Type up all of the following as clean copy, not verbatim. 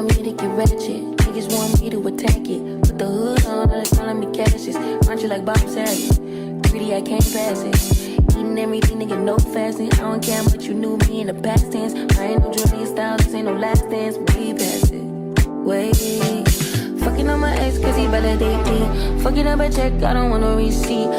want me to get ratchet. Niggas want me to attack it. Put the hood on, all they calling me Cassius. Aren't you like Bob Saget? Greedy, I can't pass it. Eating everything, nigga, no fasting. I don't care much you knew me in the past tense. I ain't no Julia Styles, this ain't no last dance. Way past it. Wait. Fucking on my ex cause he validate me. Fucking up a check, I don't want no receipt.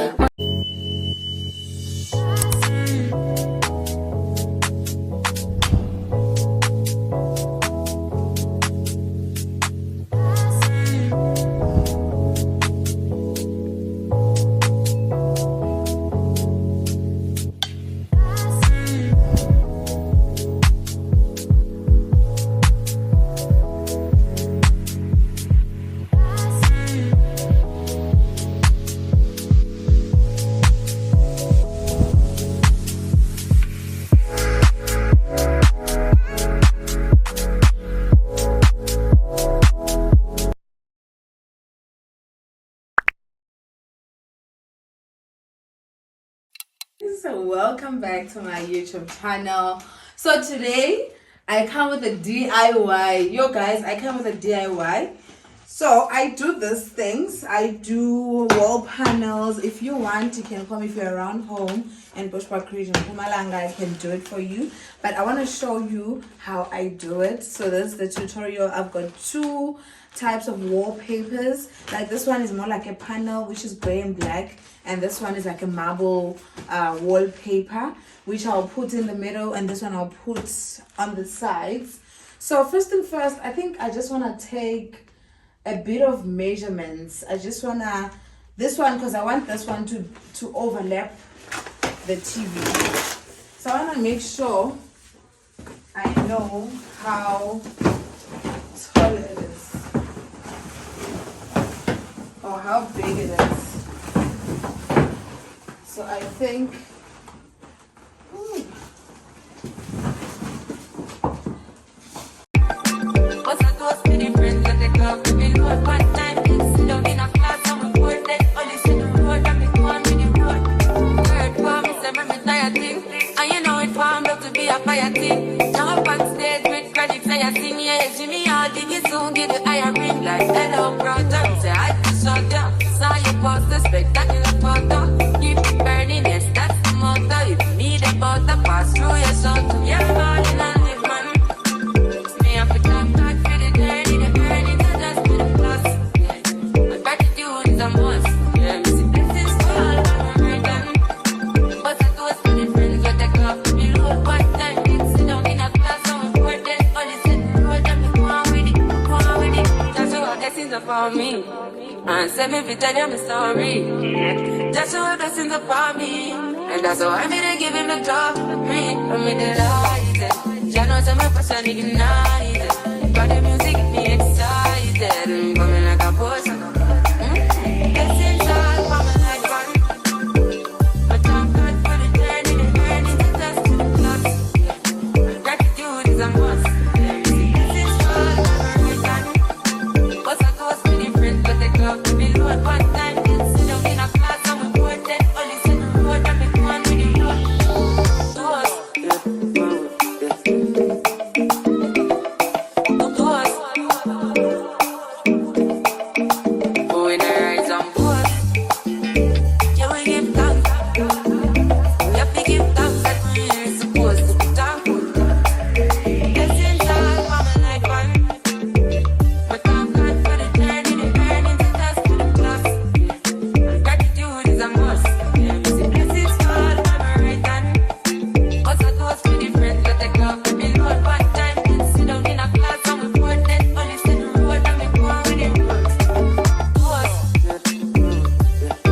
So welcome back to my YouTube channel. So today I come with a DIY. Yo guys, I come with a DIY. So I do these things. I do wall panels. If you want, you can come if you're around home in Bushbuck region, Pumalanga, I can do it for you. But I want to show you how I do it. So this is the tutorial. I've got two types of wallpapers. Like this one is more like a panel, which is gray and black, and this one is like a marble wallpaper, which I'll put in the middle, and this one I'll put on the sides. So first and first, I think I just want to take a bit of measurements. I just want to this one, because I want this one to overlap the TV. So I want to make sure I know how tall it is or how big it is. So I think and send me to tell you my story. That's what blessings upon me, and that's why I'm here to give him the top of me. I'm in the light, you know some of us are ignited. But the music get me excited, I'm coming like a boss. Blessings all for my life, but I'm good for the journey, the earnings, the dust to the clocks. Gratitude is a must. Blessings all for my right. But I go to the friends, but they go to me load one time. Sit down in a class and we board then only sit the road and make one with the road. To us, to us. Oh, in the rise and board. Yeah, we give thanks. We have to give thanks that we're supposed to be thankful. Blessings all for my life, man. But I'm glad for the journey, the earnings, the dust to the clocks. Gratitude is a must. Blessings fall on my right hand. Cause I toast to the friends that take off the bill road one time. Sit down in a class and we board then only sit the road and make one with the road. To us.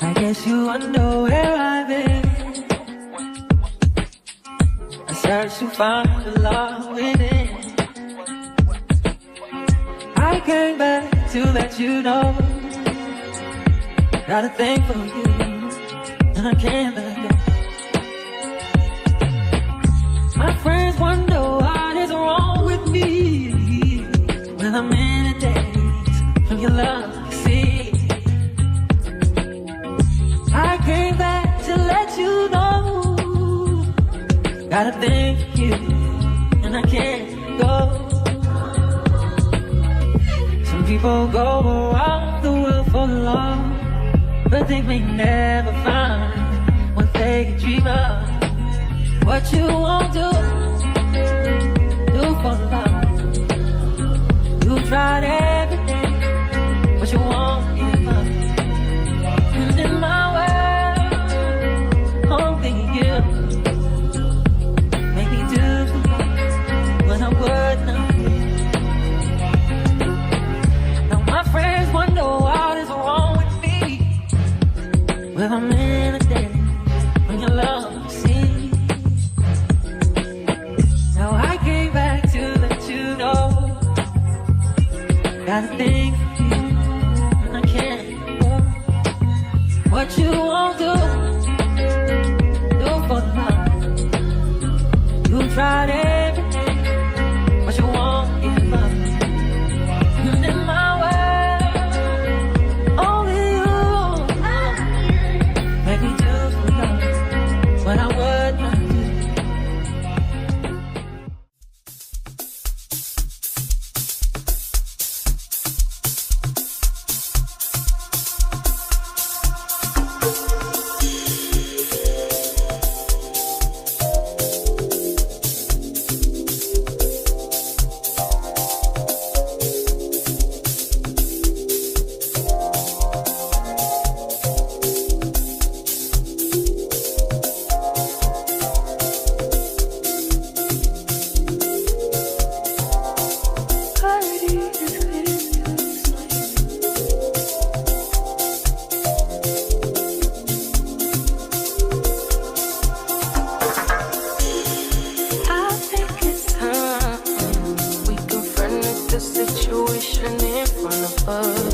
I guess you wonder where I've been. I search to find the love within. I came back to let you know. Got a thing for you, and I can't let go. My friends wonder what is wrong with me when I'm in a daze from your love, you see. I came back to let you know. Got a thing for you, and I can't go. Some people go around the world for love, but they may never find what they can dream of. What you won't do for love. You tried everything, but you won't give up. And in my world, only you make me do when I would not. Now my friends wonder what is wrong with me when I'm in a daze when your love. Got a thing for you, and I can't go. What you won't do for love. You tried everything, but you won't give up. And in my world, only you make me do for love what I would not do. The situation in front of us.